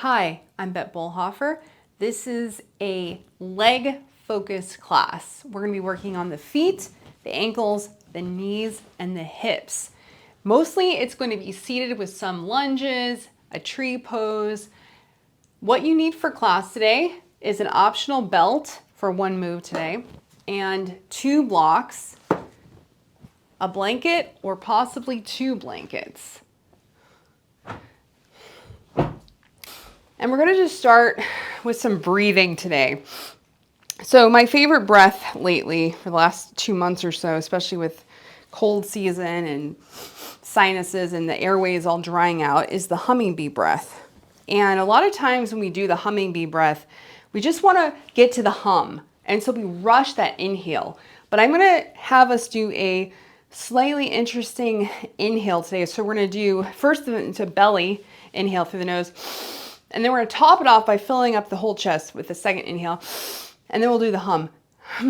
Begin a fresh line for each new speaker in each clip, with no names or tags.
Hi, I'm Bett. This is a leg focused class. We're going to be working on the feet, the ankles, the knees, and the hips. Mostly it's going to be seated with some lunges, a tree pose. What you need for class today is an optional belt for one move today and 2 blocks, a blanket or possibly 2 blankets. And we're going to just start with some breathing today. So my favorite breath lately for the last 2 months or so, especially with cold season and sinuses and the airways all drying out, is the hummingbee breath. And a lot of times when we do the hummingbee breath, we just want to get to the hum. And so we rush that inhale. But I'm going to have us do a slightly interesting inhale today. So we're going to do first into belly, inhale through the nose. And then we're going to top it off by filling up the whole chest with the second inhale. And then we'll do the hum. And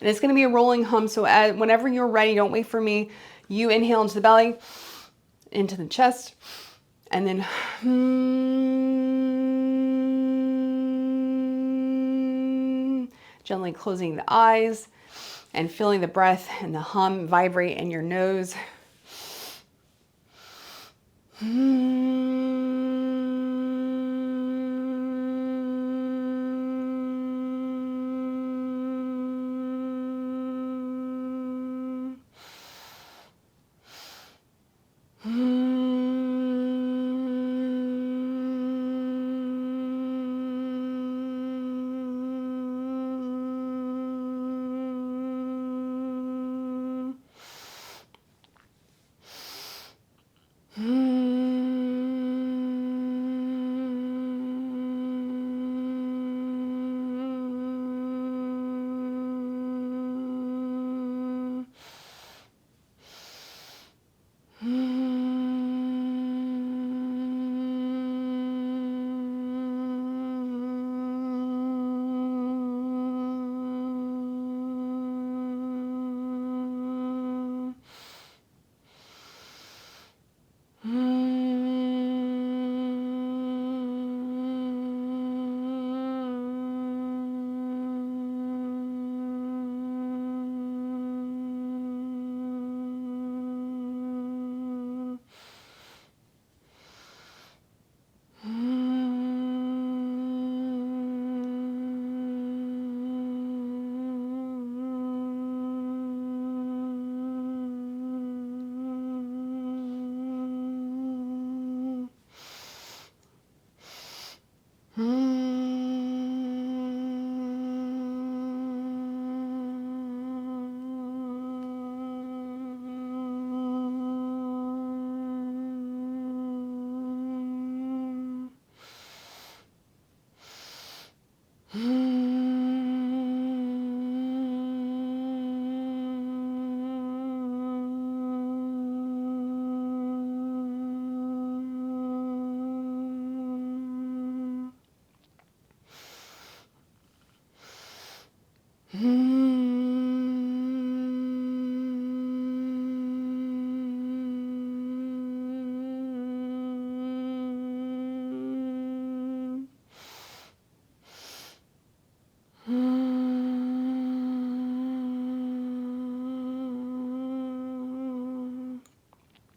it's going to be a rolling hum. So whenever you're ready, don't wait for me. You inhale into the belly, into the chest, and then gently closing the eyes and feeling the breath and the hum vibrate in your nose.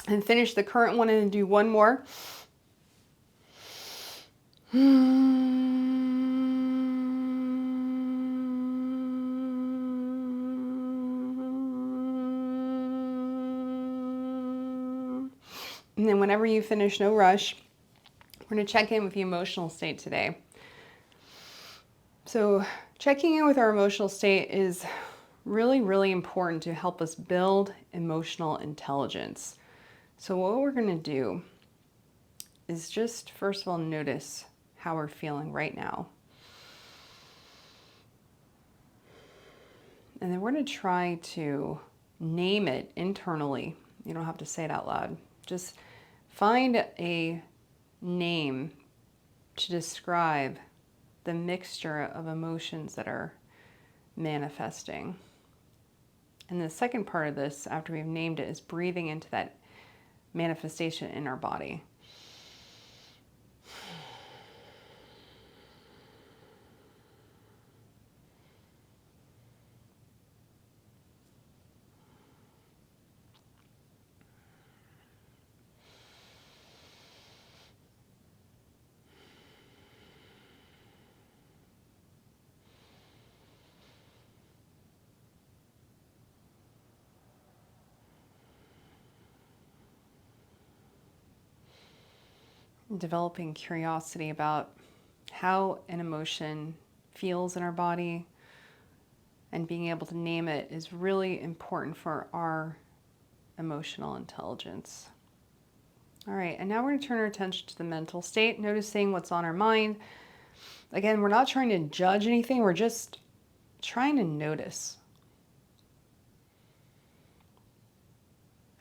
And finish the current one and do one more. And then whenever you finish, no rush, we're going to check in with the emotional state today. So checking in with our emotional state is really, really important to help us build emotional intelligence. So what we're going to do is just, first of all, notice how we're feeling right now. And then we're going to try to name it internally. You don't have to say it out loud. Just find a name to describe the mixture of emotions that are manifesting. And the second part of this, after we've named it, is breathing into that manifestation in our body. Developing curiosity about how an emotion feels in our body and being able to name it is really important for our emotional intelligence. All right, and now we're going to turn our attention to the mental state, noticing what's on our mind. Again, we're not trying to judge anything, we're just trying to notice.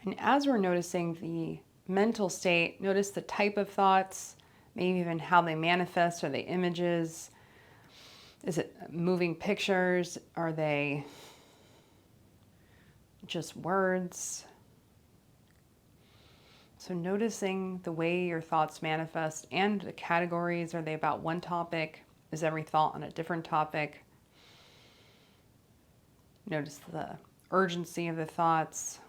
And as we're noticing the mental state, notice the type of thoughts, maybe even how they manifest. Are they images? Is it moving pictures? Are they just words? So noticing the way your thoughts manifest and the categories. Are they about one topic? Is every thought on a different topic? Notice the urgency of the thoughts.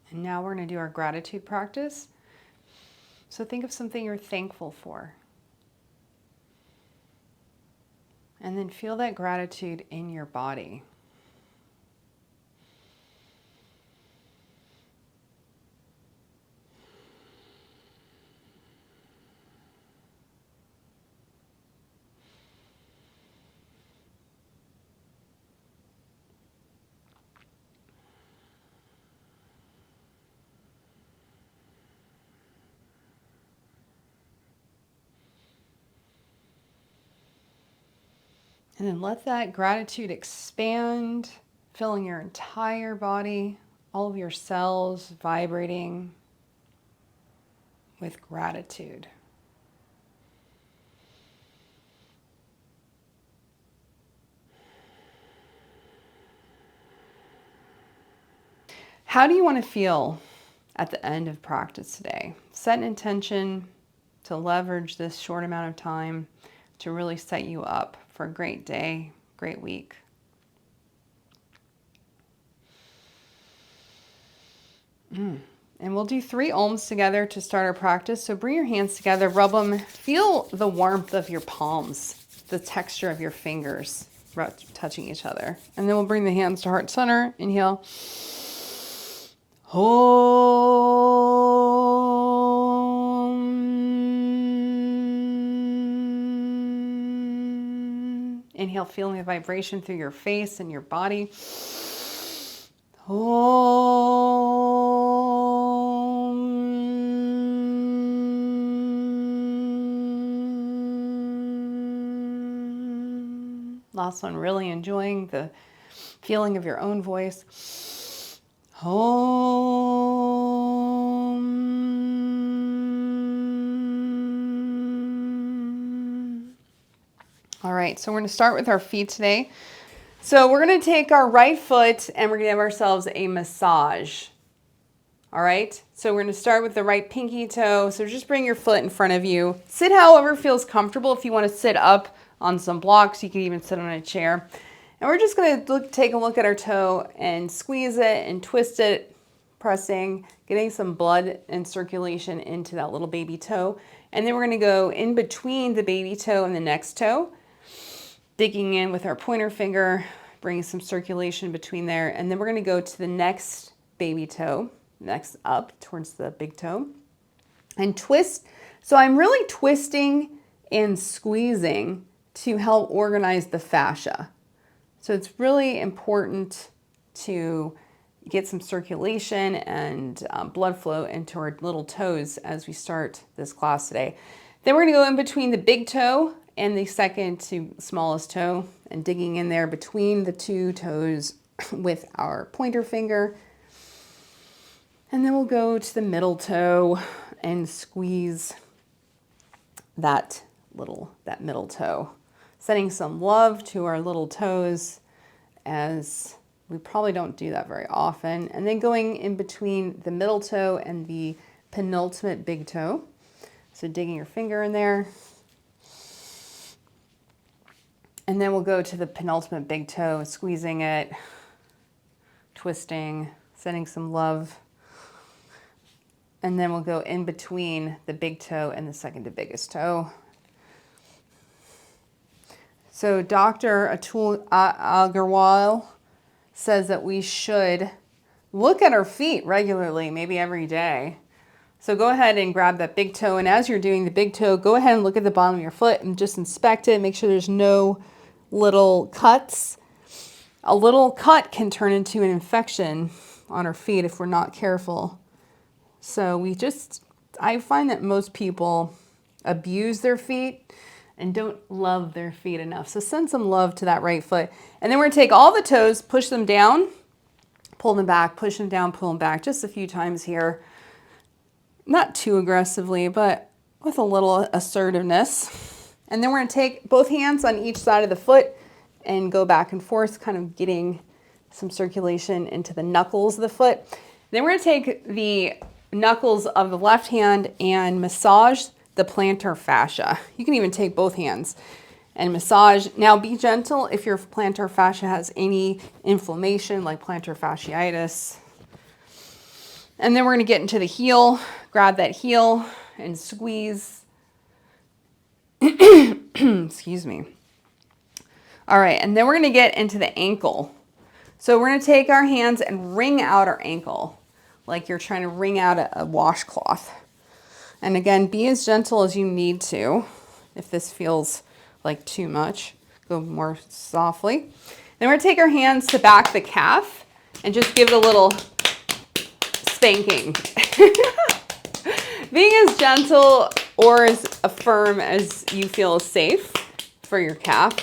And now we're going to do our gratitude practice. So think of something you're thankful for. And then feel that gratitude in your body. And then let that gratitude expand, filling your entire body, all of your cells vibrating with gratitude. How do you want to feel at the end of practice today? Set an intention to leverage this short amount of time to really set you up for a great day, great week. And we'll do 3 ohms together to start our practice. So bring your hands together, rub them, feel the warmth of your palms, the texture of your fingers touching each other. And then we'll bring the hands to heart center. Inhale. Om. Inhale, feeling the vibration through your face and your body. Om. Last one, really enjoying the feeling of your own voice. Om. All right, so we're going to start with our feet today. So we're going to take our right foot and we're going to give ourselves a massage. All right, so we're going to start with the right pinky toe. So just bring your foot in front of you. Sit however feels comfortable. If you want to sit up on some blocks, you can even sit on a chair. And we're just going to take a look at our toe and squeeze it and twist it, pressing, getting some blood and circulation into that little baby toe. And then we're going to go in between the baby toe and the next toe, digging in with our pointer finger, bringing some circulation between there. And then we're going to go to the next baby toe, next up towards the big toe, and twist. So I'm really twisting and squeezing to help organize the fascia. So it's really important to get some circulation and blood flow into our little toes as we start this class today. Then we're going to go in between the big toe and the second to smallest toe, and digging in there between the two toes with our pointer finger. And then we'll go to the middle toe and squeeze that middle toe, sending some love to our little toes, as we probably don't do that very often. And then going in between the middle toe and the penultimate big toe. So digging your finger in there. And then we'll go to the penultimate big toe, squeezing it, twisting, sending some love. And then we'll go in between the big toe and the second to biggest toe. So Dr. Atul Agarwal says that we should look at our feet regularly, maybe every day. So go ahead and grab that big toe, and as you're doing the big toe, go ahead and look at the bottom of your foot and just inspect it, make sure there's no little cuts. A little cut can turn into an infection on our feet if we're not careful. So I find that most people abuse their feet and don't love their feet enough. So send some love to that right foot. And then we're gonna take all the toes, push them down, pull them back, push them down, pull them back, just a few times here. Not too aggressively, but with a little assertiveness. And then we're gonna take both hands on each side of the foot and go back and forth, kind of getting some circulation into the knuckles of the foot. Then we're gonna take the knuckles of the left hand and massage the plantar fascia. You can even take both hands and massage. Now be gentle if your plantar fascia has any inflammation, like plantar fasciitis. And then we're gonna get into the heel, grab that heel and squeeze. Excuse me. All right, and then we're gonna get into the ankle. So we're gonna take our hands and wring out our ankle, like you're trying to wring out a washcloth. And again, be as gentle as you need to. If this feels like too much, go more softly. Then we're gonna take our hands to back the calf and just give it a little spanking. Being as gentle or as firm as you feel is safe for your calf.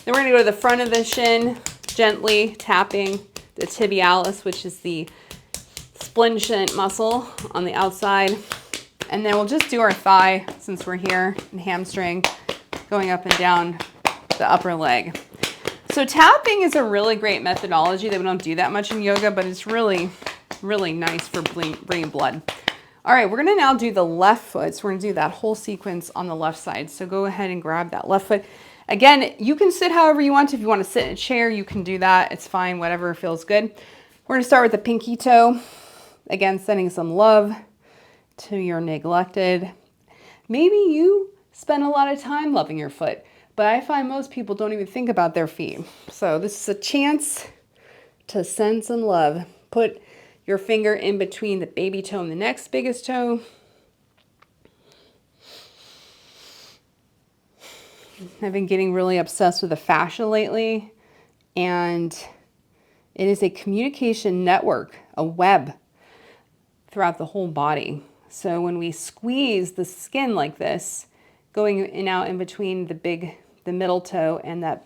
Then we're gonna go to the front of the shin, gently tapping the tibialis, which is the splenic muscle on the outside. And then we'll just do our thigh since we're here, and hamstring, going up and down the upper leg. So tapping is a really great methodology that we don't do that much in yoga, but it's really, really nice for bringing blood. All right, we're gonna now do the left foot. So we're gonna do that whole sequence on the left side. So go ahead and grab that left foot. Again, you can sit however you want. If you want to sit in a chair, you can do that. It's fine, whatever feels good. We're gonna start with the pinky toe. Again, sending some love to your neglected. Maybe you spend a lot of time loving your foot, but I find most people don't even think about their feet. So this is a chance to send some love. Put your finger in between the baby toe and the next biggest toe. I've been getting really obsessed with the fascia lately, and it is a communication network, a web throughout the whole body. So when we squeeze the skin like this, going in and out in between the middle toe and that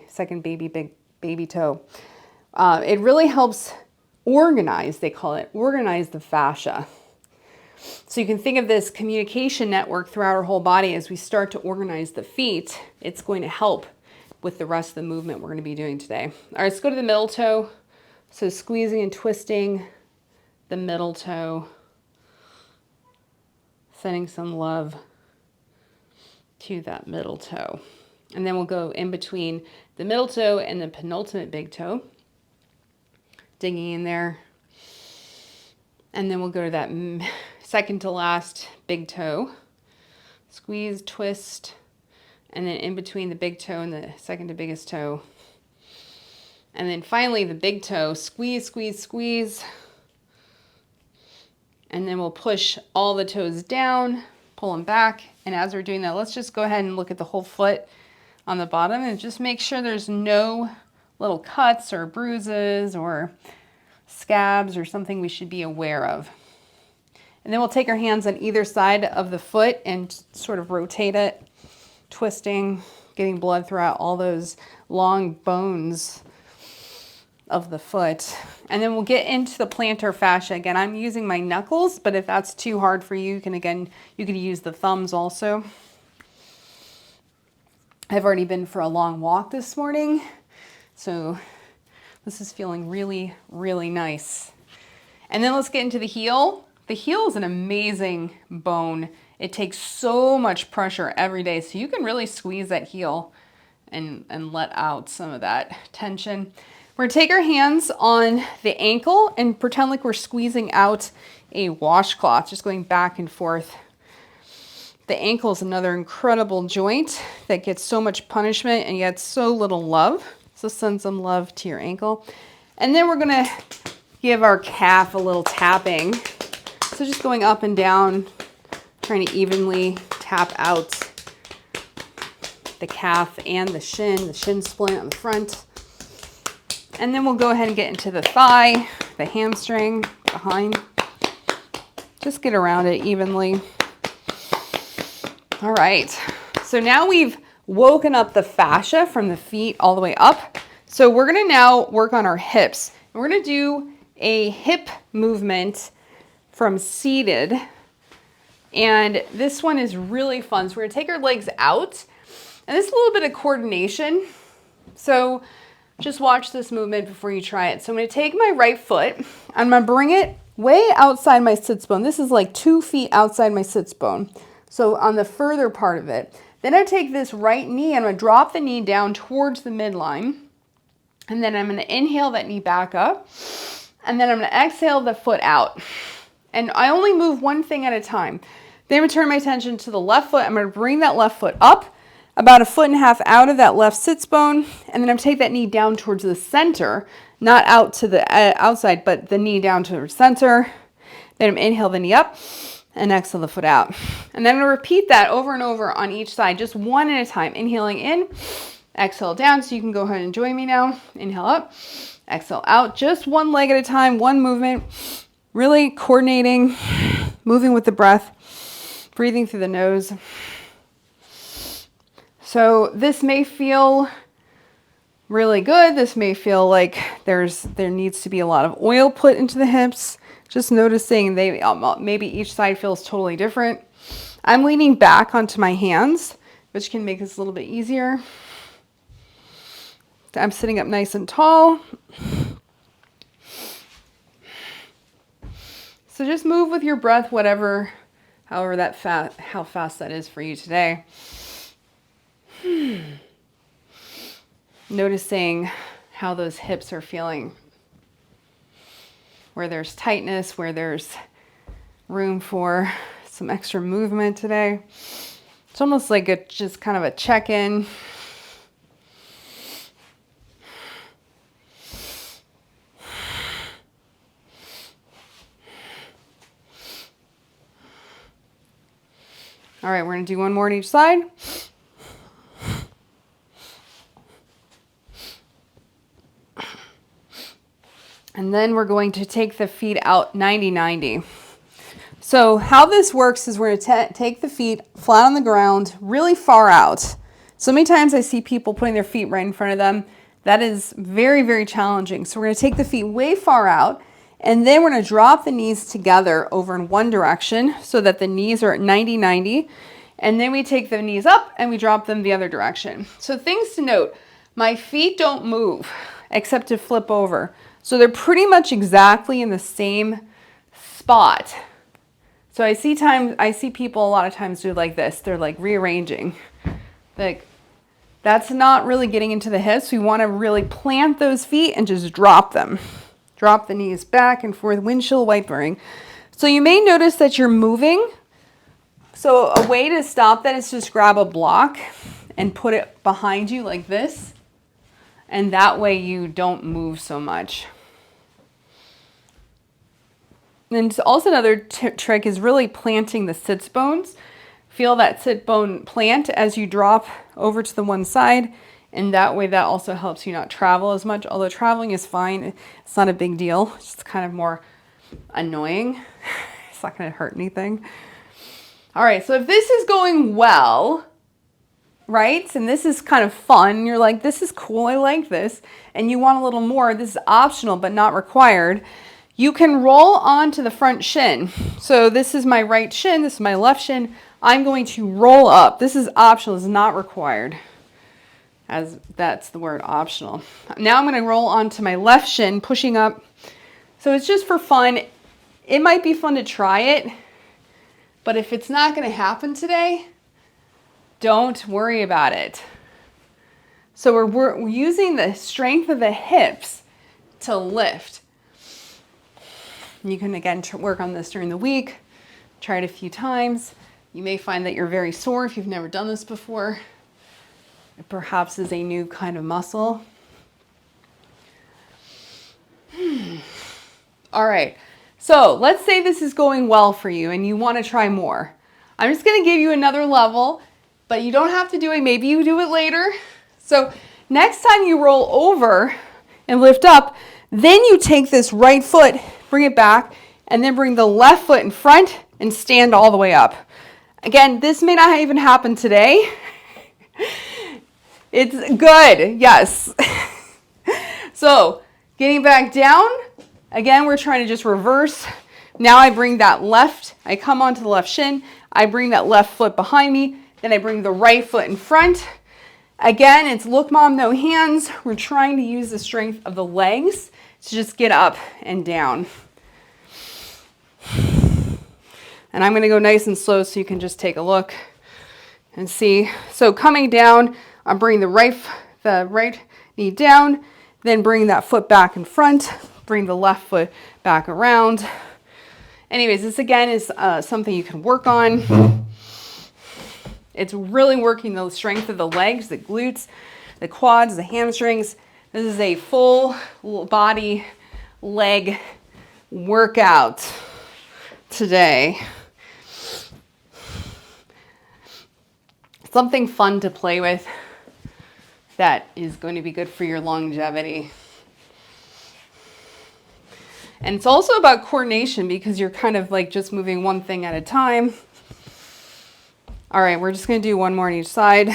second big baby toe, it really helps organize, they call it, organize the fascia. So you can think of this communication network throughout our whole body. As we start to organize the feet, it's going to help with the rest of the movement we're going to be doing today. All right, let's go to the middle toe. So squeezing and twisting the middle toe, sending some love to that middle toe. And then we'll go in between the middle toe and the penultimate big toe, digging in there. And then we'll go to that second to last big toe, squeeze, twist, and then in between the big toe and the second to biggest toe. And then finally the big toe, squeeze, squeeze, squeeze. And then we'll push all the toes down, pull them back. And as we're doing that, let's just go ahead and look at the whole foot on the bottom and just make sure there's no little cuts or bruises or scabs or something we should be aware of. And then we'll take our hands on either side of the foot and sort of rotate it twisting, getting blood throughout all those long bones of the foot. And then we'll get into the plantar fascia. Again, I'm using my knuckles, but if that's too hard for you, you can use the thumbs also. I've already been for a long walk this morning, so this is feeling really, really nice. And then let's get into the heel. The heel is an amazing bone. It takes so much pressure every day, so you can really squeeze that heel and let out some of that tension. We're gonna take our hands on the ankle and pretend like we're squeezing out a washcloth, just going back and forth. The ankle is another incredible joint that gets so much punishment and yet so little love. So send some love to your ankle. And then we're gonna give our calf a little tapping. So just going up and down, trying to evenly tap out the calf and the shin splint on the front. And then we'll go ahead and get into the thigh, the hamstring behind. Just get around it evenly. All right, so now we've woken up the fascia from the feet all the way up. So we're gonna now work on our hips. We're gonna do a hip movement from seated. And this one is really fun. So we're gonna take our legs out, and this is a little bit of coordination. So just watch this movement before you try it. So I'm gonna take my right foot, I'm gonna bring it way outside my sits bone. This is like 2 feet outside my sits bone. So on the further part of it. Then I take this right knee, I'm gonna drop the knee down towards the midline. And then I'm gonna inhale that knee back up. And then I'm gonna exhale the foot out. And I only move one thing at a time. Then I'm gonna turn my attention to the left foot. I'm gonna bring that left foot up about 1.5 feet out of that left sits bone. And then I'm gonna take that knee down towards the center, not out to the outside, but the knee down to the center. Then I'm inhale the knee up and exhale the foot out. And then I'm gonna repeat that over and over on each side, just one at a time. Inhaling in, exhale down, so you can go ahead and join me now. Inhale up, exhale out, just one leg at a time, one movement, really coordinating, moving with the breath, breathing through the nose. So this may feel really good. This may feel like there needs to be a lot of oil put into the hips. Just noticing maybe each side feels totally different. I'm leaning back onto my hands, which can make this a little bit easier. I'm sitting up nice and tall. So just move with your breath, however how fast that is for you today. Noticing how those hips are feeling. Where there's tightness, where there's room for some extra movement today. It's almost like just kind of a check-in. All right, we're gonna do one more on each side. And then we're going to take the feet out 90-90. So how this works is we're going to take the feet flat on the ground, really far out. So many times I see people putting their feet right in front of them. That is very, very challenging. So we're going to take the feet way far out, and then we're going to drop the knees together over in one direction so that the knees are at 90-90. And then we take the knees up and we drop them the other direction. So things to note, my feet don't move except to flip over. So they're pretty much exactly in the same spot. So I see people a lot of times do like this. They're like rearranging. Like that's not really getting into the hips. We want to really plant those feet and just drop them. Drop the knees back and forth, windshield wipering. So you may notice that you're moving. So a way to stop that is just grab a block and put it behind you like this. And that way you don't move so much. And also another trick is really planting the sits bones. Feel that sit bone plant as you drop over to the one side. And that way that also helps you not travel as much. Although traveling is fine. It's not a big deal. It's just kind of more annoying. It's not going to hurt anything. All right, so if this is going well, right? And this is kind of fun. You're like, this is cool, I like this. And you want a little more. This is optional, but not required. You can roll onto the front shin. So this is my right shin, this is my left shin. I'm going to roll up. This is optional, it's not required. As that's the word, optional. Now I'm going to roll onto my left shin, pushing up. So it's just for fun. It might be fun to try it, but if it's not going to happen today, don't worry about it. So we're using the strength of the hips to lift. You can again work on this during the week. Try it a few times. You may find that you're very sore if you've never done this before. It perhaps is a new kind of muscle. All right, so let's say this is going well for you and you want to try more. I'm just going to give you another level, but you don't have to do it. Maybe you do it later. So next time you roll over and lift up, then you take this right foot, bring it back, and then bring the left foot in front and stand all the way up. Again, this may not even happen today. It's good, yes. So getting back down, again, we're trying to just reverse. Now I bring that left, I come onto the left shin, I bring that left foot behind me, then I bring the right foot in front. Again, it's look mom, no hands. We're trying to use the strength of the legs to just get up and down. And I'm going to go nice and slow so you can just take a look and see. So coming down, I'm bringing the right knee down, then bring that foot back in front, bring the left foot back around. Anyways, this again is something you can work on. It's really working the strength of the legs, the glutes, the quads, the hamstrings. This is a full body leg workout today. Something fun to play with that is going to be good for your longevity. And it's also about coordination because you're kind of like just moving one thing at a time. All right, we're just going to do one more on each side.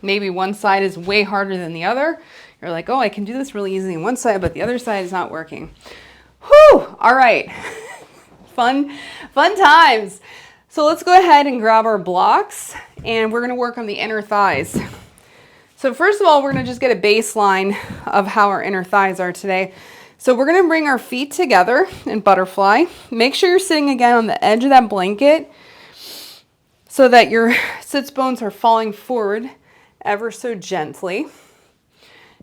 Maybe one side is way harder than the other. You're like, oh, I can do this really easily on one side, but the other side is not working. Whew, all right. Fun times. So let's go ahead and grab our blocks and we're going to work on the inner thighs. So first of all, we're going to just get a baseline of how our inner thighs are today. So we're going to bring our feet together in butterfly. Make sure you're sitting again on the edge of that blanket so that your sits bones are falling forward ever so gently.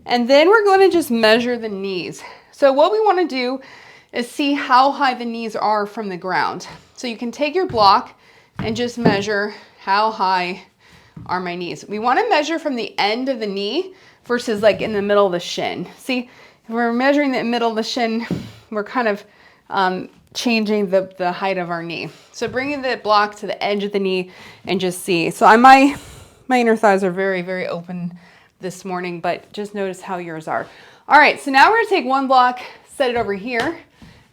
And then we're going to just measure the knees. So what we want to do is see how high the knees are from the ground. So you can take your block and just measure how high are my knees. We want to measure from the end of the knee versus like in the middle of the shin. See, if we're measuring the middle of the shin, we're kind of changing the height of our knee. So bringing the block to the edge of the knee and just see. So my inner thighs are very, very open this morning, but just notice how yours are. All right, so now we're gonna take one block, set it over here.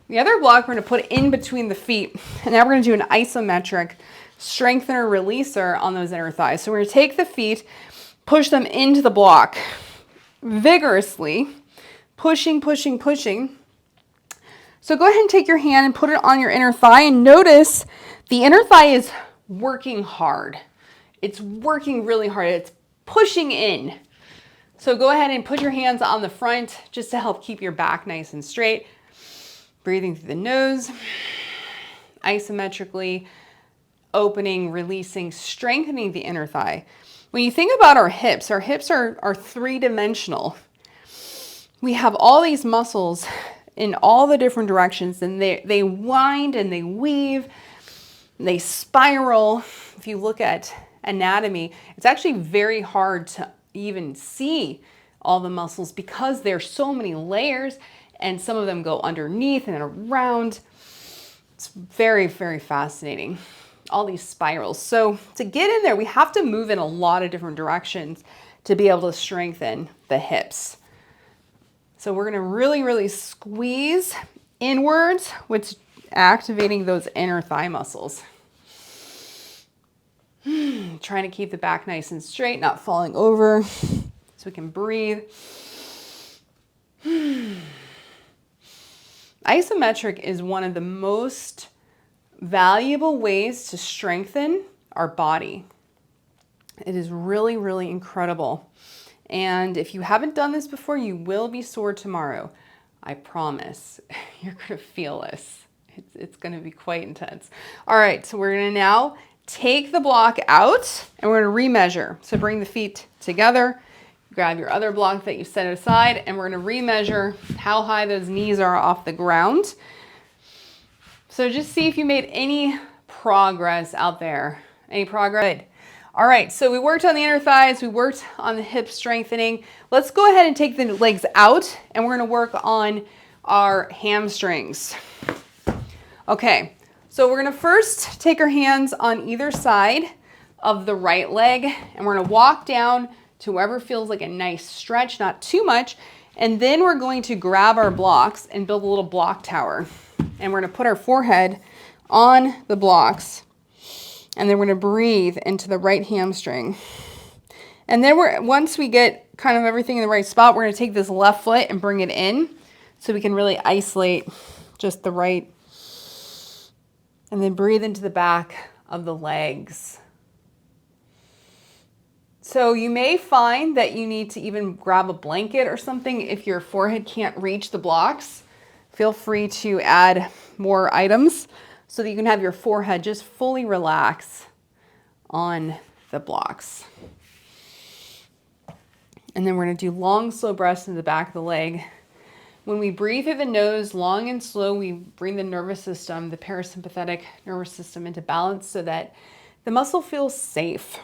The other block we're gonna put in between the feet. And now we're gonna do an isometric strengthener releaser on those inner thighs. So we're gonna take the feet, push them into the block vigorously, pushing, pushing, pushing. So go ahead and take your hand and put it on your inner thigh and notice the inner thigh is working hard. It's working really hard. It's pushing in. So go ahead and put your hands on the front just to help keep your back nice and straight. Breathing through the nose, isometrically opening, releasing, strengthening the inner thigh. When you think about our hips are three-dimensional. We have all these muscles in all the different directions, and they wind and they weave, they spiral. If you look at anatomy, it's actually very hard to even see all the muscles because there's so many layers and some of them go underneath and around. It's very, very fascinating, all these spirals. So to get in there, we have to move in a lot of different directions to be able to strengthen the hips. So we're gonna really, really squeeze inwards, which is activating those inner thigh muscles. Trying to keep the back nice and straight, not falling over, so we can breathe. Isometric is one of the most valuable ways to strengthen our body. It is really, really incredible. And if you haven't done this before, you will be sore tomorrow. I promise. You're going to feel this. It's going to be quite intense. All right, so we're going to now take the block out and we're going to remeasure. So bring the feet together, grab your other block that you set aside, and we're going to remeasure how high those knees are off the ground. So just see if you made any progress out there. Any progress? Good. All right, so we worked on the inner thighs, we worked on the hip strengthening. Let's go ahead and take the legs out and we're going to work on our hamstrings. Okay, so we're going to first take our hands on either side of the right leg and we're going to walk down to wherever feels like a nice stretch, not too much. And then we're going to grab our blocks and build a little block tower. And we're going to put our forehead on the blocks. And then we're going to breathe into the right hamstring. And then once we get kind of everything in the right spot, we're going to take this left foot and bring it in so we can really isolate just the right. And then breathe into the back of the legs. So you may find that you need to even grab a blanket or something if your forehead can't reach the blocks. Feel free to add more items so that you can have your forehead just fully relax on the blocks. And then we're going to do long, slow breaths in the back of the leg. When we breathe through the nose, long and slow, we bring the nervous system, the parasympathetic nervous system, into balance so that the muscle feels safe.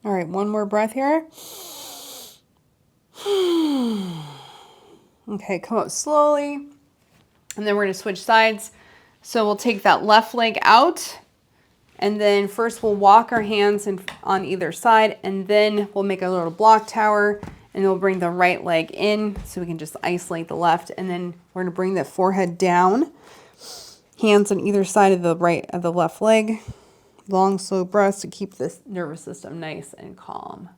All right, one more breath here. Okay, come up slowly. And then we're going to switch sides. So we'll take that left leg out. And then first we'll walk our hands on either side. And then we'll make a little block tower. And we'll bring the right leg in so we can just isolate the left. And then we're going to bring the forehead down. Hands on either side of the left leg. Long, slow breaths to keep this nervous system nice and calm.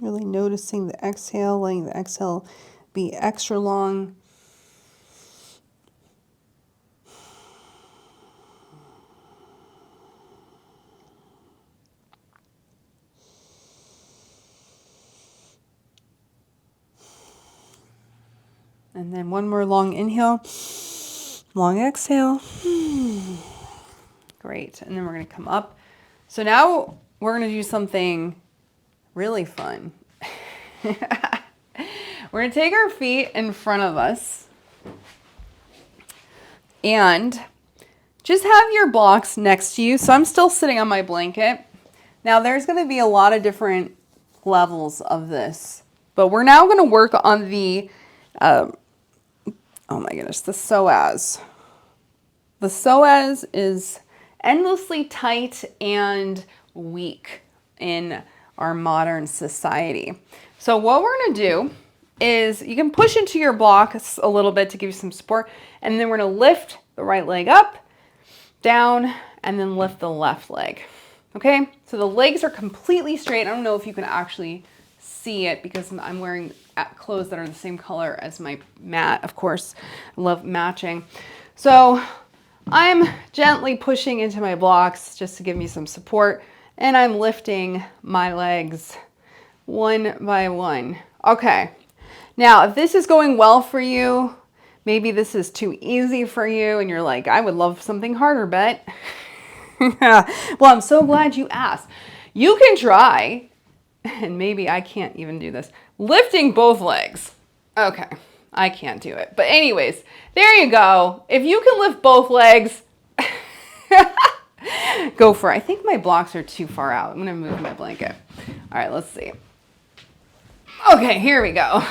Really noticing the exhale, letting the exhale be extra long. And then one more long inhale, long exhale. Great. And then we're going to come up. So now we're going to do something really fun. We're going to take our feet in front of us and just have your blocks next to you. So I'm still sitting on my blanket. Now there's going to be a lot of different levels of this, but we're now going to work on the, oh my goodness, the psoas. the psoas is endlessly tight and weak in our modern society. So what we're gonna do is you can push into your blocks a little bit to give you some support, and then we're gonna lift the right leg up, down, and then lift the left leg. Okay, so the legs are completely straight. I don't know if you can actually see it because I'm wearing clothes that are the same color as my mat, of course. I love matching. So I'm gently pushing into my blocks just to give me some support, and I'm lifting my legs one by one. Okay, now if this is going well for you, maybe this is too easy for you and you're like, I would love something harder, Bett. Well, I'm so glad you asked. You can try, and maybe I can't even do this, lifting both legs. Okay, I can't do it. But anyways, there you go. If you can lift both legs, go for it. I think my blocks are too far out. I'm gonna move my blanket. All right, let's see. Okay, here we go.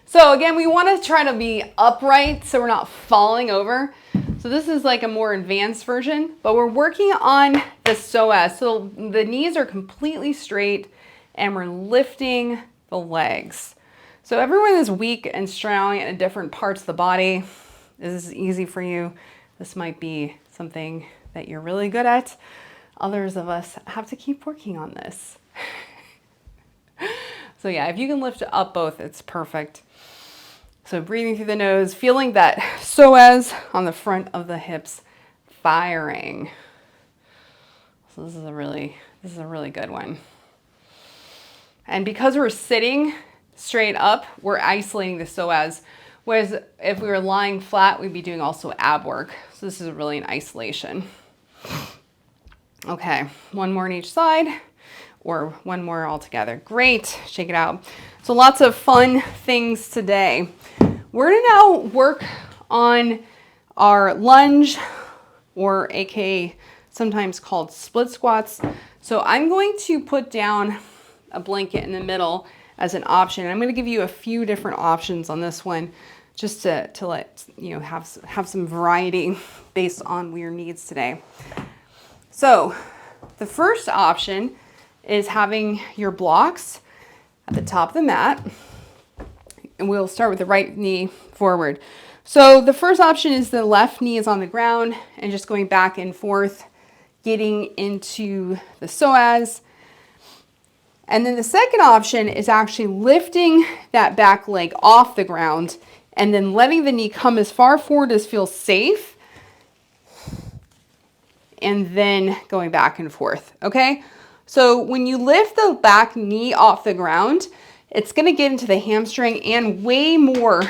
So again, we want to try to be upright so we're not falling over. So this is like a more advanced version, but we're working on the psoas. So the knees are completely straight and we're lifting the legs. So everyone is weak and strong in different parts of the body. This is easy for you. This might be something that you're really good at. Others of us have to keep working on this. So yeah, if you can lift up both, it's perfect. So breathing through the nose, feeling that psoas on the front of the hips firing. So this is a really good one. And because we're sitting straight up, we're isolating the psoas. Whereas if we were lying flat, we'd be doing also ab work. So this is really an isolation. Okay, one more on each side, or one more all together. Great, shake it out. So lots of fun things today. We're gonna now work on our lunge, or AKA sometimes called split squats. So I'm going to put down a blanket in the middle as an option. I'm gonna give you a few different options on this one, just to let you know, have some variety based on your needs today. So the first option is having your blocks at the top of the mat. And we'll start with the right knee forward. So the first option is the left knee is on the ground and just going back and forth, getting into the psoas. And then the second option is actually lifting that back leg off the ground and then letting the knee come as far forward as feels safe, and then going back and forth, okay? So when you lift the back knee off the ground, it's gonna get into the hamstring and way more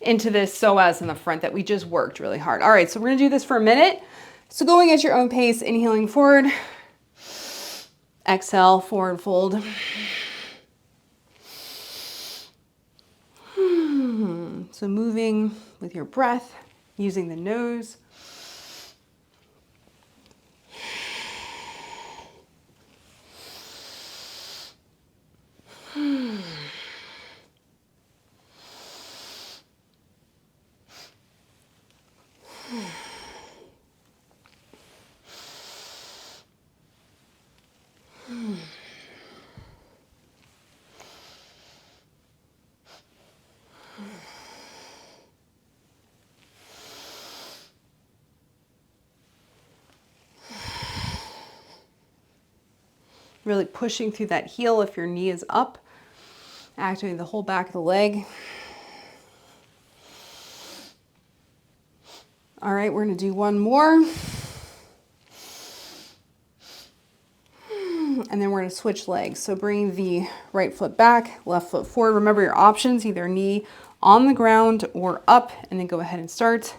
into this psoas in the front that we just worked really hard. All right, so we're gonna do this for a minute. So going at your own pace, inhaling forward, exhale, forward fold. So moving with your breath, using the nose. Really pushing through that heel if your knee is up, activating the whole back of the leg. All right, we're gonna do one more. And then we're gonna switch legs. So bring the right foot back, left foot forward. Remember your options, either knee on the ground or up, and then go ahead and start.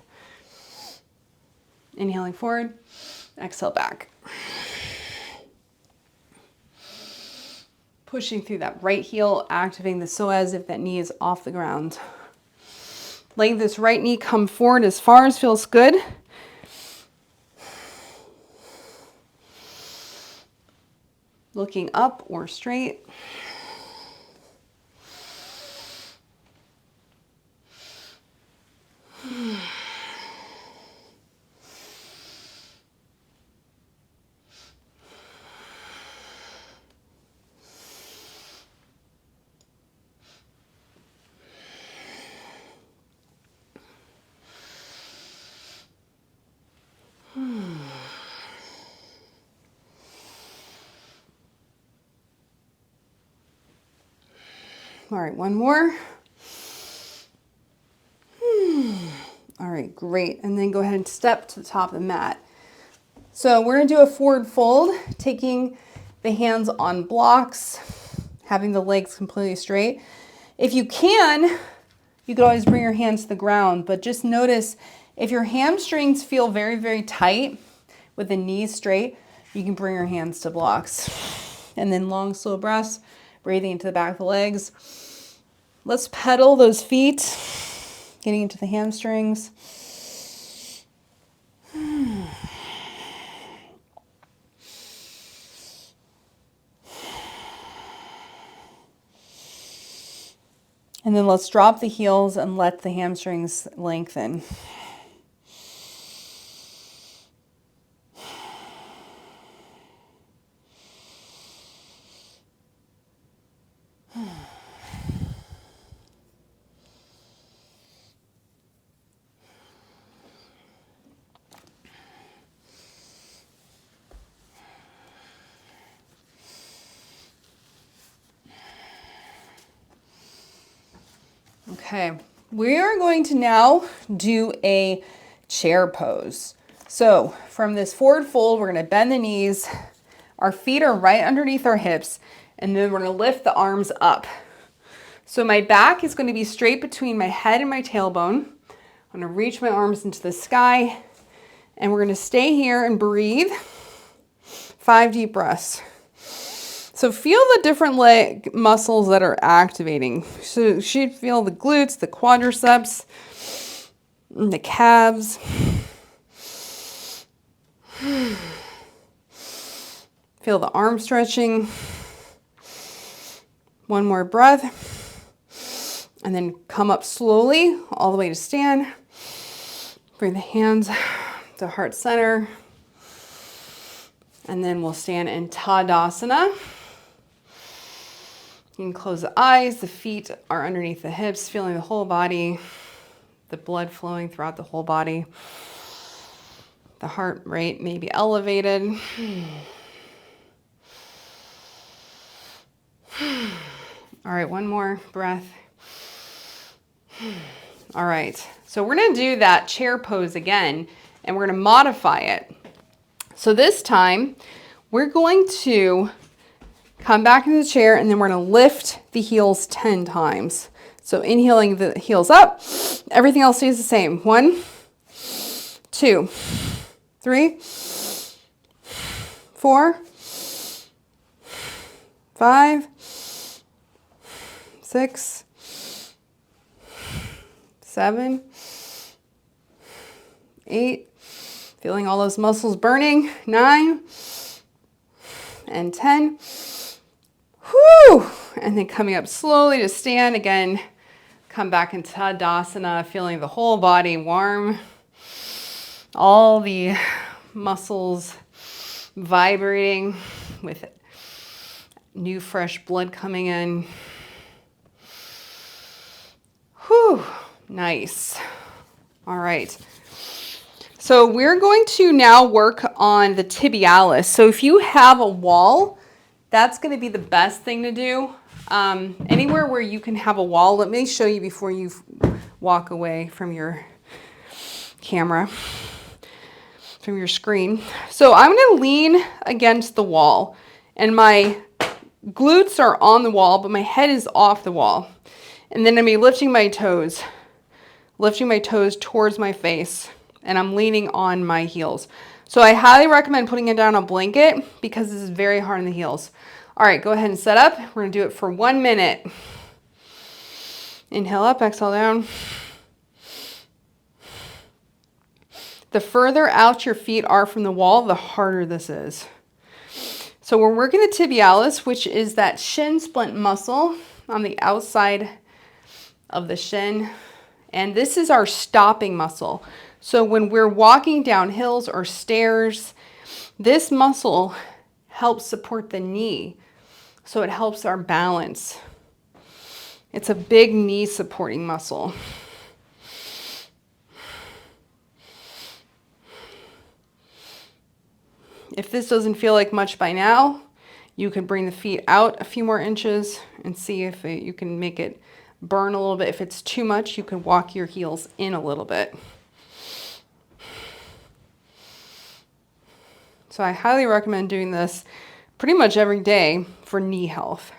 Inhaling forward, exhale back. Pushing through that right heel, activating the psoas if that knee is off the ground. Letting this right knee come forward as far as feels good. Looking up or straight. All right, one more. All right, great. And then go ahead and step to the top of the mat. So we're gonna do a forward fold, taking the hands on blocks, having the legs completely straight. If you can, you could always bring your hands to the ground, but just notice if your hamstrings feel very, very tight with the knees straight, you can bring your hands to blocks. And then long, slow breaths, breathing into the back of the legs. Let's pedal those feet, getting into the hamstrings. And then let's drop the heels and let the hamstrings lengthen. Okay, we are going to now do a chair pose. So from this forward fold, we're going to bend the knees. Our feet are right underneath our hips, and then we're going to lift the arms up. So my back is going to be straight between my head and my tailbone. I'm going to reach my arms into the sky, and we're going to stay here and breathe. 5 deep breaths. So feel the different leg muscles that are activating. So you should feel the glutes, the quadriceps, the calves. Feel the arm stretching. One more breath. And then come up slowly all the way to stand. Bring the hands to heart center. And then we'll stand in Tadasana. You can close the eyes, the feet are underneath the hips, feeling the whole body, the blood flowing throughout the whole body. The heart rate may be elevated. All right, one more breath. All right, so we're gonna do that chair pose again, and we're gonna modify it. So this time, we're going to come back into the chair, and then we're going to lift the heels 10 times. So inhaling the heels up, everything else stays the same. 1, 2, 3, 4, 5, 6, 7, 8, feeling all those muscles burning, 9, and 10. Whew! And then coming up slowly to stand again. Come back into Tadasana, feeling the whole body warm. All the muscles vibrating with new fresh blood coming in. Whew! Nice. All right. So we're going to now work on the tibialis. So if you have a wall, that's going to be the best thing to do. Anywhere where you can have a wall, let me show you before you walk away from your camera, from your screen. So I'm going to lean against the wall, and my glutes are on the wall, but my head is off the wall. And then I'm going to be lifting my toes towards my face, and I'm leaning on my heels. So I highly recommend putting it down on a blanket because this is very hard on the heels. All right, go ahead and set up. We're gonna do it for 1 minute. Inhale up, exhale down. The further out your feet are from the wall, the harder this is. So we're working the tibialis, which is that shin splint muscle on the outside of the shin. And this is our stopping muscle. So when we're walking down hills or stairs, this muscle helps support the knee. So it helps our balance. It's a big knee supporting muscle. If this doesn't feel like much by now, You could bring the feet out a few more inches and see if you can make it burn a little bit. If it's too much, you can walk your heels in a little bit. So I highly recommend doing this pretty much every day for knee health.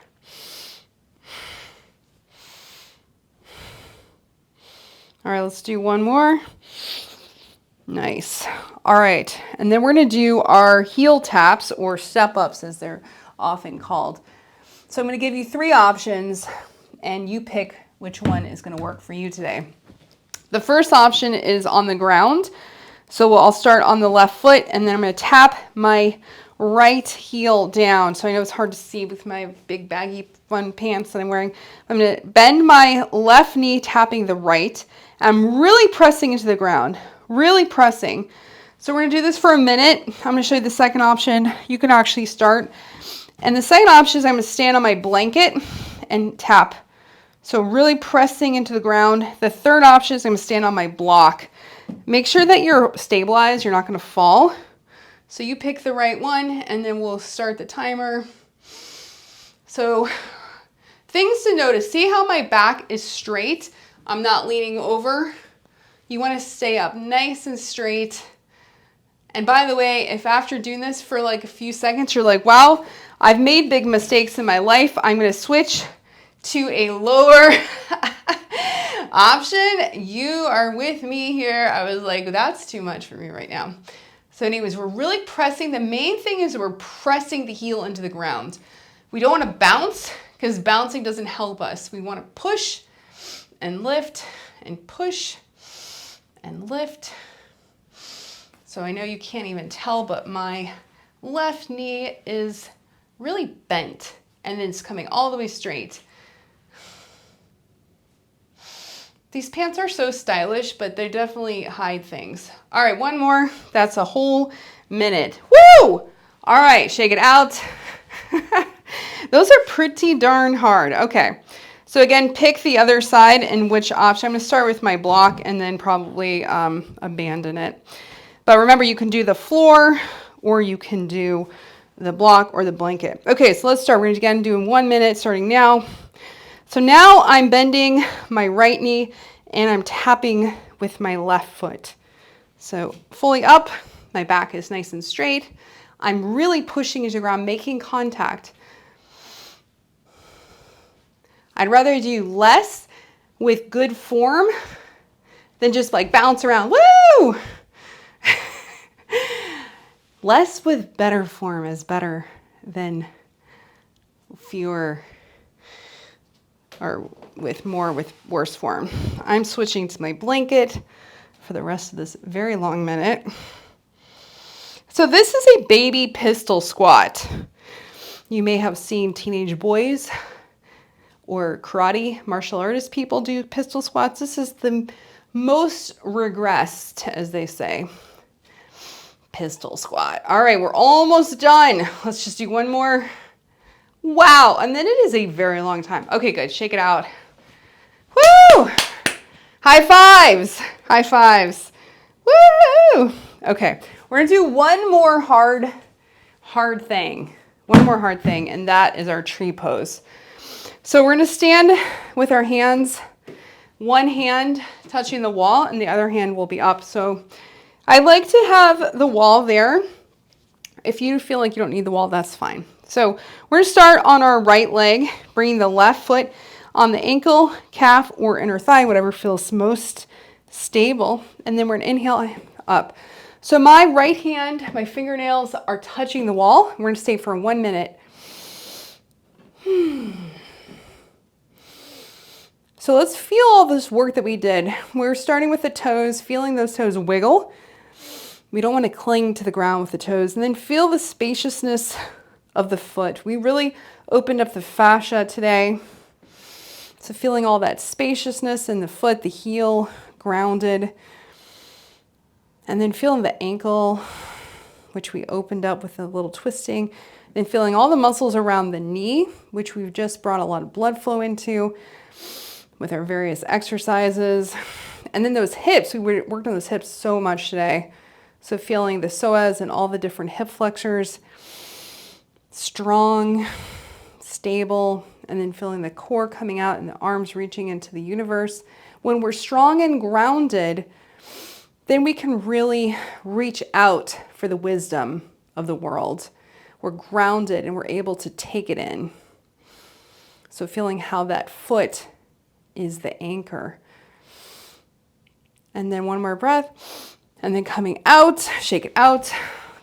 All right, let's do one more. Nice. All right, and then we're gonna do our heel taps or step ups as they're often called. So I'm gonna give you 3 options and you pick which one is gonna work for you today. The first option is on the ground. So I'll start on the left foot and then I'm gonna tap my right heel down. So I know it's hard to see with my big baggy fun pants that I'm wearing. I'm gonna bend my left knee, tapping the right. I'm really pressing into the ground, really pressing. So we're gonna do this for a minute. I'm gonna show you the second option. You can actually start. And the second option is I'm gonna stand on my blanket and tap. So really pressing into the ground. The third option is I'm gonna stand on my block. Make sure that you're stabilized, you're not gonna fall. So you pick the right one and then we'll start the timer. So things to notice, see how my back is straight? I'm not leaning over. You wanna stay up nice and straight. And by the way, if after doing this for like a few seconds, you're like, wow, I've made big mistakes in my life, I'm gonna switch to a lower option. You are with me here. I was like, that's too much for me right now. So anyways, we're really pressing. The main thing is we're pressing the heel into the ground. We don't want to bounce because bouncing doesn't help us. We want to push and lift and push and lift. So I know you can't even tell, but my left knee is really bent and then it's coming all the way straight. These pants are so stylish, but they definitely hide things. All right, one more. That's a whole minute. Woo! All right, shake it out. Those are pretty darn hard. Okay, so again, pick the other side and which option. I'm gonna start with my block and then probably abandon it. But remember, you can do the floor or you can do the block or the blanket. Okay, so let's start. We're gonna again do in 1 minute, starting now. So now I'm bending my right knee and I'm tapping with my left foot. So fully up, my back is nice and straight. I'm really pushing into the ground, making contact. I'd rather do less with good form than just like bounce around. Woo! Less with better form is better than fewer or with more with worse form. I'm switching to my blanket for the rest of this very long minute. So this is a baby pistol squat. You may have seen teenage boys or karate martial artist people do pistol squats. This is the most regressed, as they say, pistol squat. All right, we're almost done. Let's just do one more. Wow, and then it is a very long time. Okay, good, shake it out. Woo! High fives, high fives. Woo! Okay, we're gonna do one more hard thing. One more hard thing, and that is our tree pose. So we're gonna stand with our hands, one hand touching the wall and the other hand will be up. So I like to have the wall there. If you feel like you don't need the wall, that's fine. So we're gonna start on our right leg, bringing the left foot on the ankle, calf, or inner thigh, whatever feels most stable. And then we're gonna inhale up. So my right hand, my fingernails are touching the wall. We're gonna stay for 1 minute. So let's feel all this work that we did. We're starting with the toes, feeling those toes wiggle. We don't want to cling to the ground with the toes. And then feel the spaciousness of the foot. We really opened up the fascia today. So feeling all that spaciousness in the foot, the heel grounded. And then feeling the ankle, which we opened up with a little twisting. Then feeling all the muscles around the knee, which we've just brought a lot of blood flow into with our various exercises. And then those hips, we worked on those hips so much today. So feeling the psoas and all the different hip flexors. strong, stable, and then feeling the core coming out and the arms reaching into the universe. When we're strong and grounded, then we can really reach out for the wisdom of the world. We're grounded and we're able to take it in. So feeling how that foot is the anchor. And then one more breath, and then coming out, shake it out.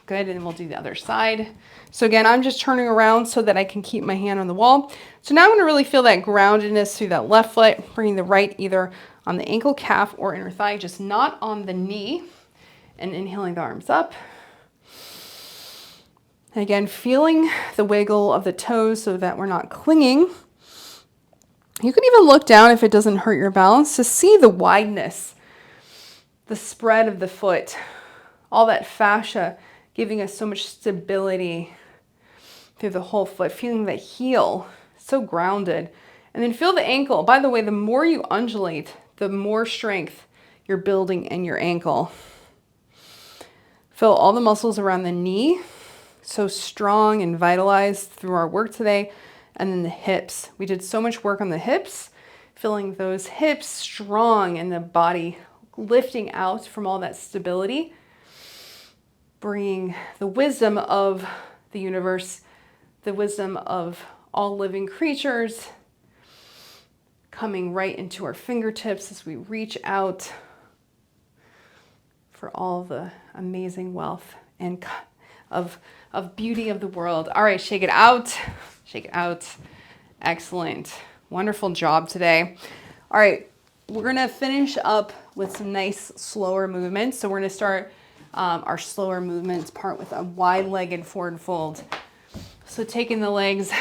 Good, and we'll do the other side. So again, I'm just turning around so that I can keep my hand on the wall. So now I'm gonna really feel that groundedness through that left foot, bringing the right either on the ankle, calf, or inner thigh, just not on the knee. And inhaling the arms up. Again, feeling the wiggle of the toes so that we're not clinging. You can even look down if it doesn't hurt your balance to see the wideness, the spread of the foot, all that fascia giving us so much stability through the whole foot, feeling the heel, so grounded. And then feel the ankle. By the way, the more you undulate, the more strength you're building in your ankle. Feel all the muscles around the knee, so strong and vitalized through our work today. And then the hips. We did so much work on the hips, feeling those hips strong and the body lifting out from all that stability, bringing the wisdom of the universe, the wisdom of all living creatures, coming right into our fingertips as we reach out for all the amazing wealth and of beauty of the world. All right, shake it out. Shake it out. Excellent. Wonderful job today. All right, we're gonna finish up with some nice slower movements. So we're gonna start our slower movements part with a wide-legged forward fold. So taking the legs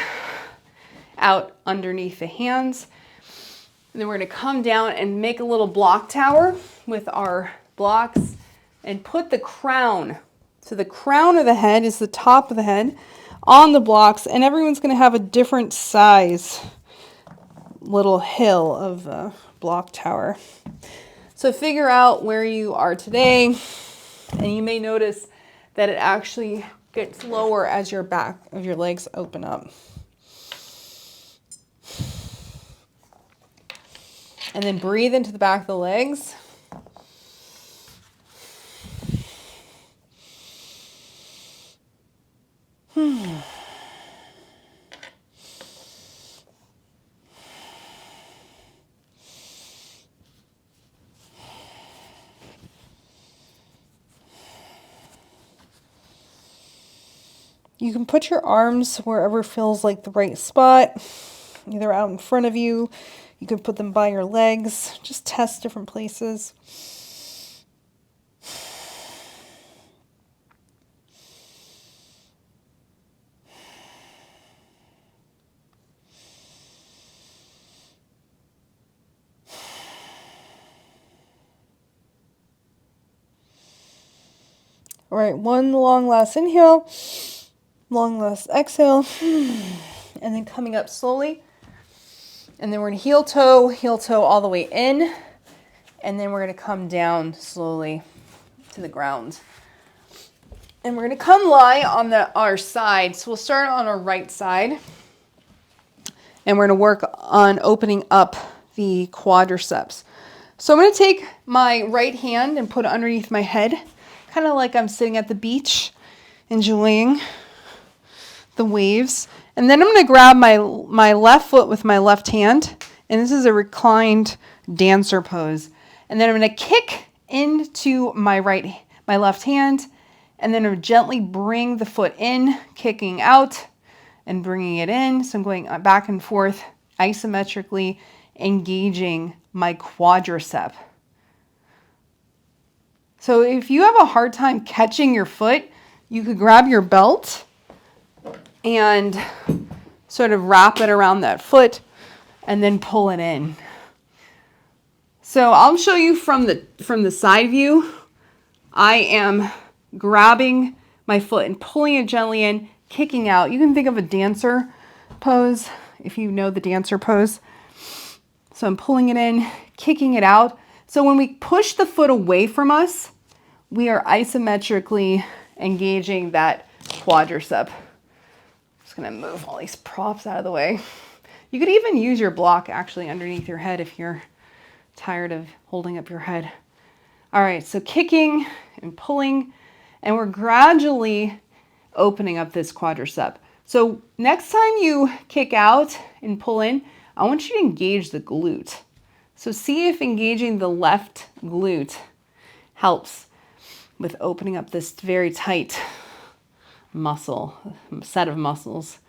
out underneath the hands. And then we're gonna come down and make a little block tower with our blocks and put the crown. So the crown of the head is the top of the head on the blocks, and everyone's going to have a different size little hill of block tower. So figure out where you are today, and you may notice that it actually gets lower as your back of your legs open up. And then breathe into the back of the legs. You can put your arms wherever feels like the right spot, either out in front of you. You can put them by your legs. Just test different places. All right, one long last inhale, long last exhale, and then coming up slowly. And then we're going to heel toe all the way in, and then we're going to come down slowly to the ground. And we're going to come lie on our side. So we'll start on our right side, and we're going to work on opening up the quadriceps. So I'm going to take my right hand and put it underneath my head, kind of like I'm sitting at the beach, enjoying the waves. And then I'm going to grab my left foot with my left hand, and this is a reclined dancer pose. And then I'm going to kick into my left hand, and then I'm gently bring the foot in, kicking out and bringing it in. So I'm going back and forth, isometrically engaging my quadricep. So if you have a hard time catching your foot, you could grab your belt and sort of wrap it around that foot and then pull it in. So I'll show you from the side view. I am grabbing my foot and pulling it gently in, kicking out. You can think of a dancer pose if you know the dancer pose. So I'm pulling it in, kicking it out. So when we push the foot away from us, we are isometrically engaging that quadricep. Just gonna move all these props out of the way. You could even use your block actually underneath your head if you're tired of holding up your head. All right, so kicking and pulling, and we're gradually opening up this quadricep. So next time you kick out and pull in, I want you to engage the glute. So see if engaging the left glute helps with opening up this very tight muscle, set of muscles.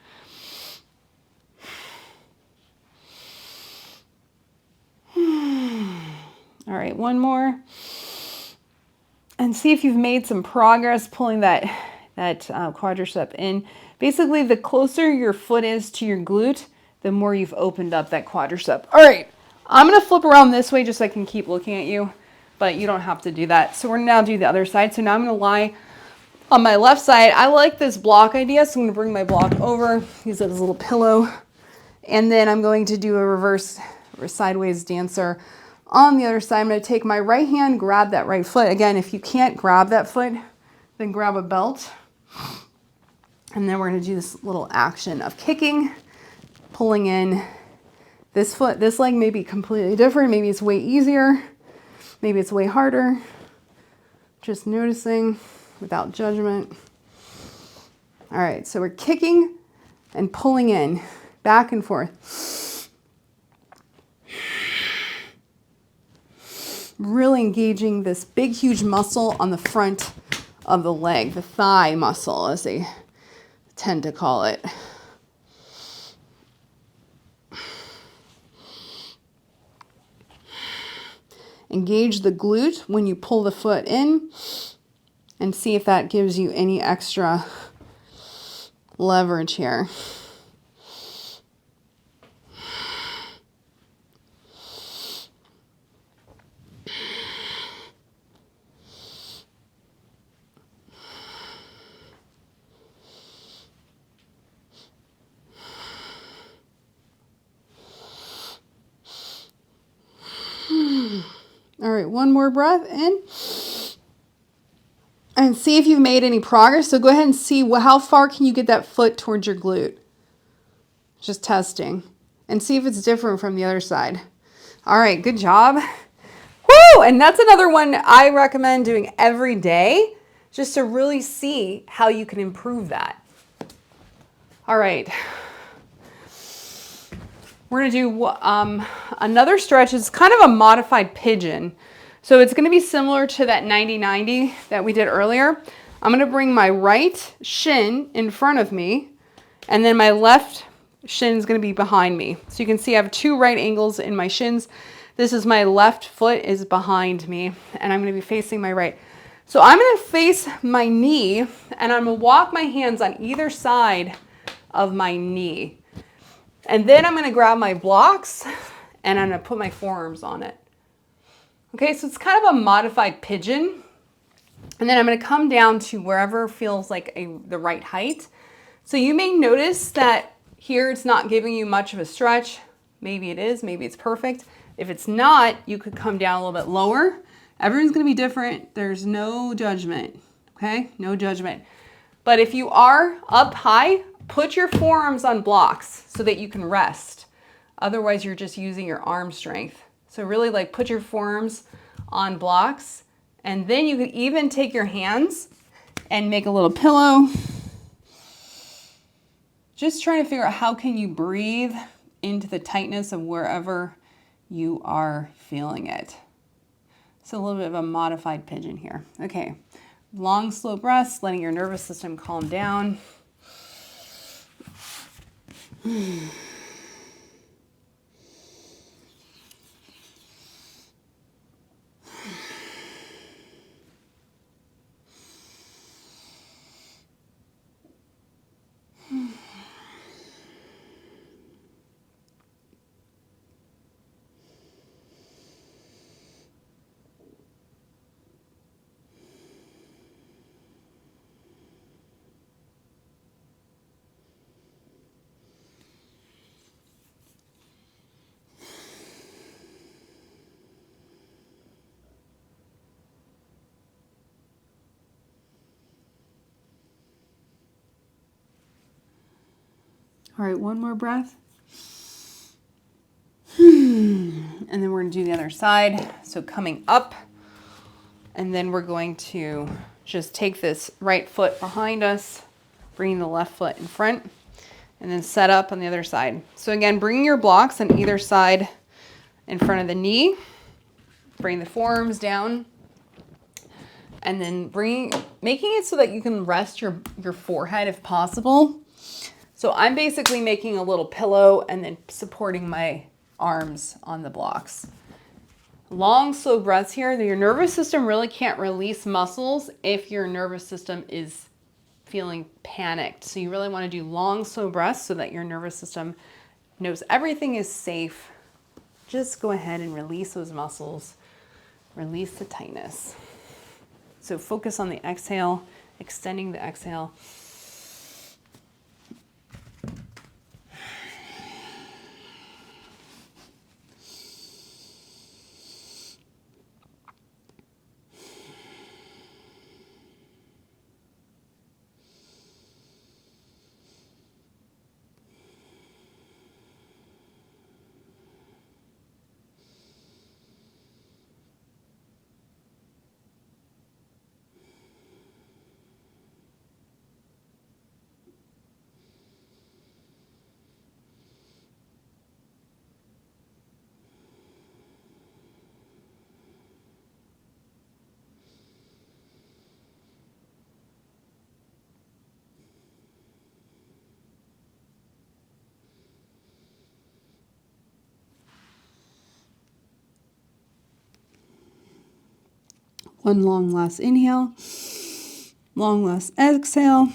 All right, one more. And see if you've made some progress pulling that quadricep in. Basically, the closer your foot is to your glute, the more you've opened up that quadricep. All right, I'm gonna flip around this way just so I can keep looking at you, but you don't have to do that. So we're gonna now do the other side. So now I'm gonna lie on my left side. I like this block idea, so I'm gonna bring my block over, use it as a little pillow, and then I'm going to do a reverse or sideways dancer on the other side. I'm going to take my right hand, grab that right foot. Again, if you can't grab that foot, then grab a belt. And then we're going to do this little action of kicking, pulling in. This foot, this leg may be completely different. Maybe it's way easier. Maybe it's way harder. Just noticing without judgment. All right, so we're kicking and pulling in, back and forth. Really engaging this big, huge muscle on the front of the leg, the thigh muscle, as they tend to call it. Engage the glute when you pull the foot in and see if that gives you any extra leverage here. All right, one more breath in. And see if you've made any progress. So go ahead and see how far can you get that foot towards your glute. Just testing. And see if it's different from the other side. All right, good job. Woo! And that's another one I recommend doing every day, just to really see how you can improve that. All right. We're going to do another stretch. It's kind of a modified pigeon. So it's going to be similar to that 90-90 that we did earlier. I'm going to bring my right shin in front of me, and then my left shin is going to be behind me. So you can see I have two right angles in my shins. This is my left foot is behind me, and I'm going to be facing my right. So I'm going to face my knee, and I'm going to walk my hands on either side of my knee. And then I'm going to grab my blocks and I'm going to put my forearms on it. Okay, so it's kind of a modified pigeon. And then I'm going to come down to wherever feels like the right height. So you may notice that here it's not giving you much of a stretch. Maybe it is, maybe it's perfect. If it's not, you could come down a little bit lower. Everyone's going to be different. There's no judgment, okay? No judgment. But if you are up high, put your forearms on blocks so that you can rest. Otherwise, you're just using your arm strength. So really like put your forearms on blocks, and then you could even take your hands and make a little pillow. Just trying to figure out how can you breathe into the tightness of wherever you are feeling it. So a little bit of a modified pigeon here. Okay, long, slow breaths, letting your nervous system calm down. All right, one more breath. And then we're going to do the other side. So coming up, and then we're going to just take this right foot behind us, bring the left foot in front, and then set up on the other side. So again, bring your blocks on either side in front of the knee. Bring the forearms down. And then making it so that you can rest your forehead if possible. So I'm basically making a little pillow and then supporting my arms on the blocks. Long, slow breaths here. Your nervous system really can't release muscles if your nervous system is feeling panicked. So you really want to do long, slow breaths so that your nervous system knows everything is safe. Just go ahead and release those muscles. Release the tightness. So focus on the exhale, extending the exhale. One long last inhale, long last exhale,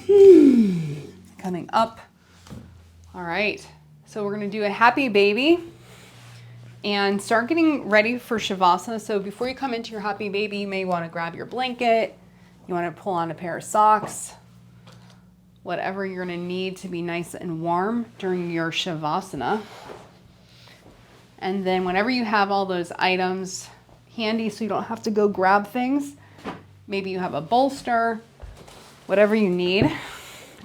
coming up. All right, so we're gonna do a happy baby and start getting ready for Shavasana. So before you come into your happy baby, you may wanna grab your blanket, you wanna pull on a pair of socks, whatever you're gonna need to be nice and warm during your Shavasana. And then whenever you have all those items handy so you don't have to go grab things, maybe you have a bolster, whatever you need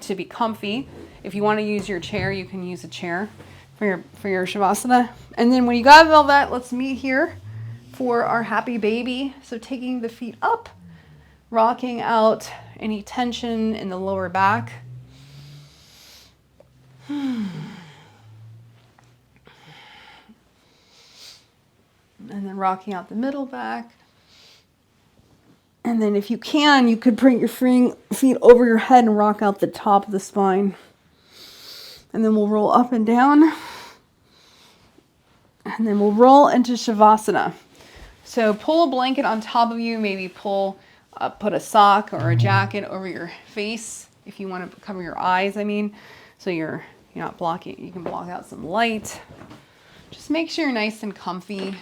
to be comfy. If you want to use your chair, you can use a chair for your Shavasana. And then when you got all that, let's meet here for our happy baby. So taking the feet up, rocking out any tension in the lower back. And then rocking out the middle back. And then if you can, you could bring your feet over your head and rock out the top of the spine. And then we'll roll up and down. And then we'll roll into Shavasana. So pull a blanket on top of you, maybe put a sock or a jacket over your face if you want to cover your eyes, so you're not blocking, you can block out some light. Just make sure you're nice and comfy.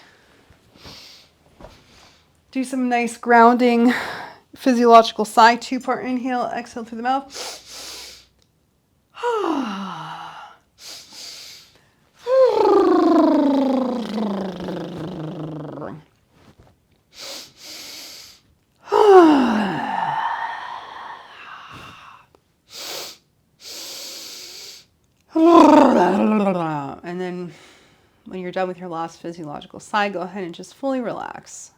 Do some nice grounding, physiological sigh, 2-part inhale, exhale through the mouth. And then when you're done with your last physiological sigh, go ahead and just fully relax.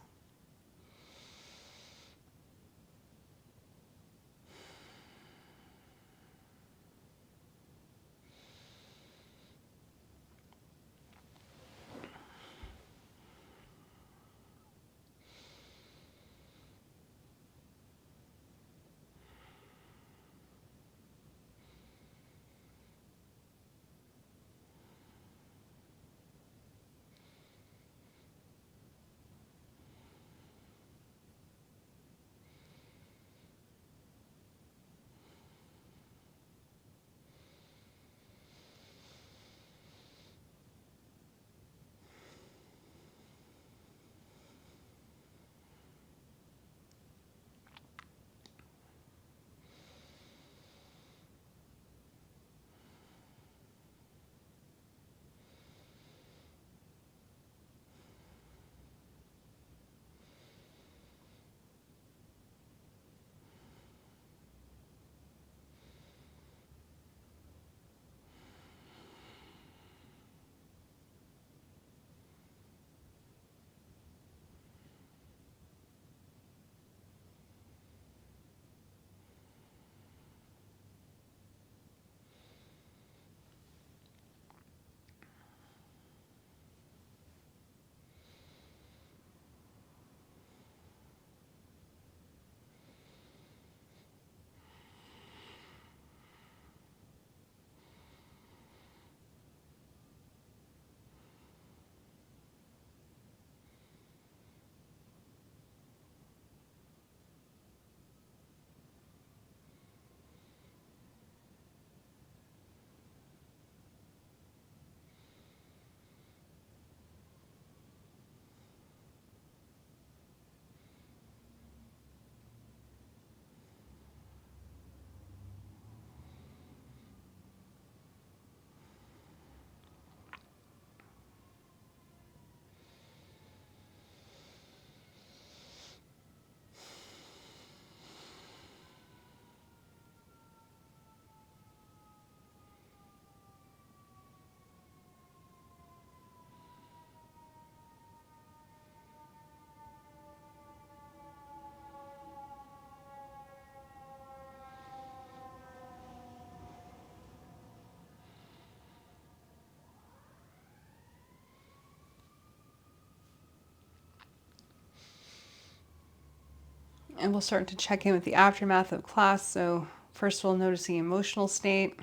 And we'll start to check in with the aftermath of class. So first we'll notice the emotional state.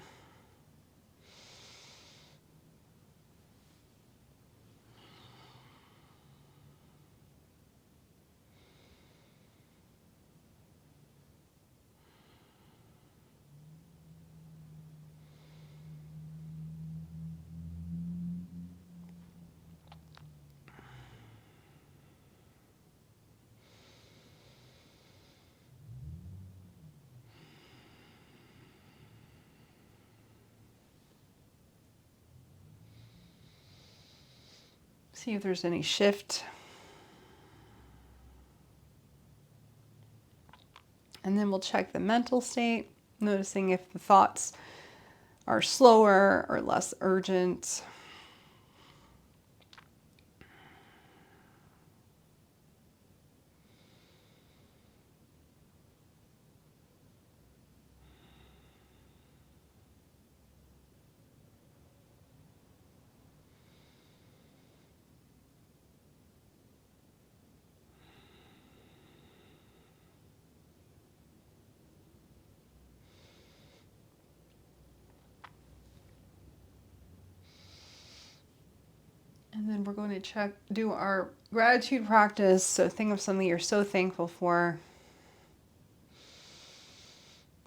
See if there's any shift. And then we'll check the mental state, noticing if the thoughts are slower or less urgent. And then we're going to do our gratitude practice. So think of something you're so thankful for.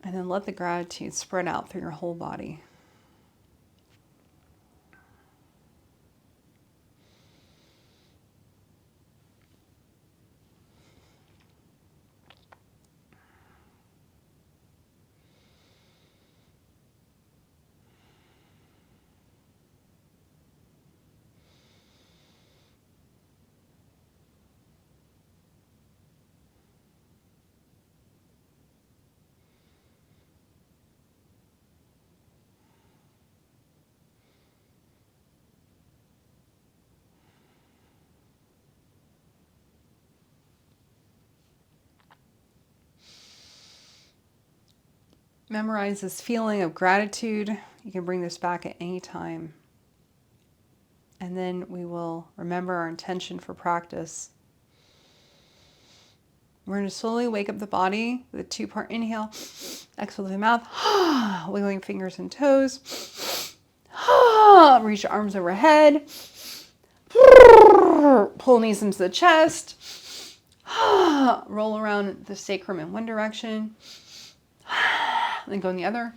And then let the gratitude spread out through your whole body. Memorize this feeling of gratitude. You can bring this back at any time. And then we will remember our intention for practice. We're going to slowly wake up the body with a 2-part inhale, exhale through the mouth, wiggling fingers and toes. Reach your arms overhead. Pull knees into the chest. Roll around the sacrum in one direction. Then go in the other.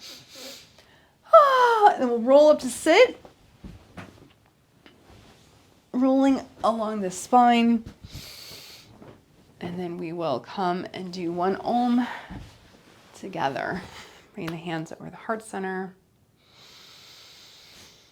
And then we'll roll up to sit. Rolling along the spine. And then we will come and do one Om together. Bring the hands over the heart center.